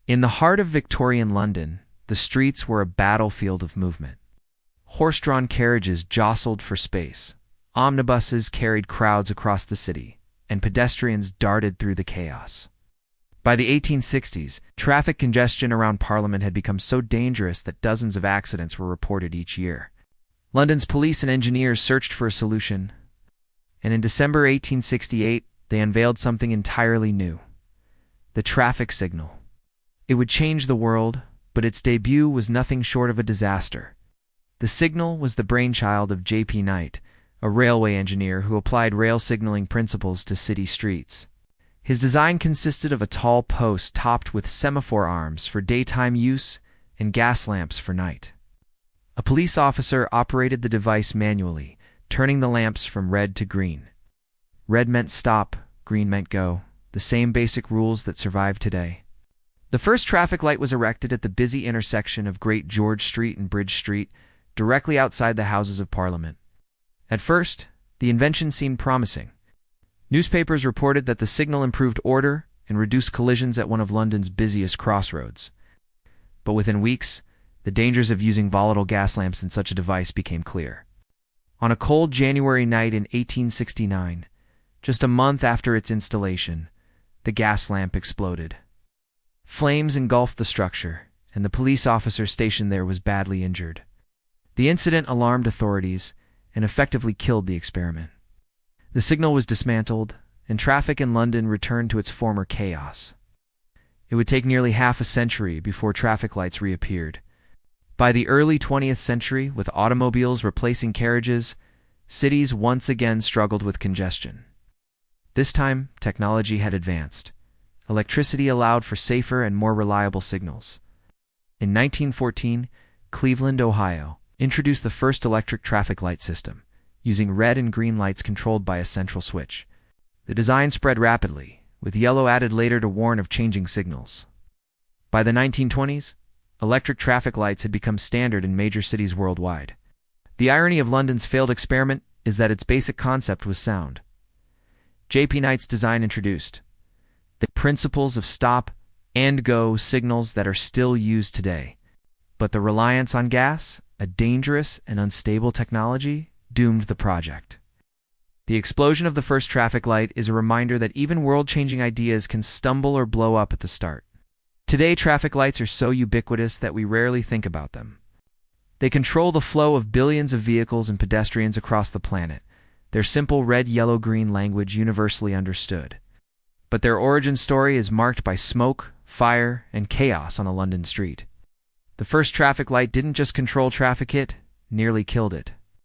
In the heart of Victorian London, the streets were a battlefield of movement. Horse-drawn carriages jostled for space, omnibuses carried crowds across the city, and pedestrians darted through the chaos. By the 1860s, traffic congestion around Parliament had become so dangerous that dozens of accidents were reported each year. London's police and engineers searched for a solution, and in December 1868, they unveiled something entirely new: the traffic signal. It would change the world, but its debut was nothing short of a disaster. The signal was the brainchild of J.P. Knight, a railway engineer who applied rail signaling principles to city streets. His design consisted of a tall post topped with semaphore arms for daytime use and gas lamps for night. A police officer operated the device manually, turning the lamps from red to green. Red meant stop, green meant go, the same basic rules that survive today. The first traffic light was erected at the busy intersection of Great George Street and Bridge Street, directly outside the Houses of Parliament. At first, the invention seemed promising. Newspapers reported that the signal improved order and reduced collisions at one of London's busiest crossroads. But within weeks, the dangers of using volatile gas lamps in such a device became clear. On a cold January night in 1869, just a month after its installation, the gas lamp exploded. Flames engulfed the structure, and the police officer stationed there was badly injured. The incident alarmed authorities and effectively killed the experiment. The signal was dismantled, and traffic in London returned to its former chaos. It would take nearly half a century before traffic lights reappeared. By the early 20th century, with automobiles replacing carriages, cities once again struggled with congestion. This time, technology had advanced. Electricity allowed for safer and more reliable signals. In 1914, Cleveland, Ohio, introduced the first electric traffic light system, using red and green lights controlled by a central switch. The design spread rapidly, with yellow added later to warn of changing signals. By the 1920s, electric traffic lights had become standard in major cities worldwide. The irony of London's failed experiment is that its basic concept was sound. J.P. Knight's design introduced the principles of stop and go signals that are still used today. But the reliance on gas, a dangerous and unstable technology, doomed the project. The explosion of the first traffic light is a reminder that even world-changing ideas can stumble or blow up at the start. Today, traffic lights are so ubiquitous that we rarely think about them. They control the flow of billions of vehicles and pedestrians across the planet, their simple red, yellow, green language universally understood. But their origin story is marked by smoke, fire, and chaos on a London street. The first traffic light didn't just control traffic, it nearly killed it.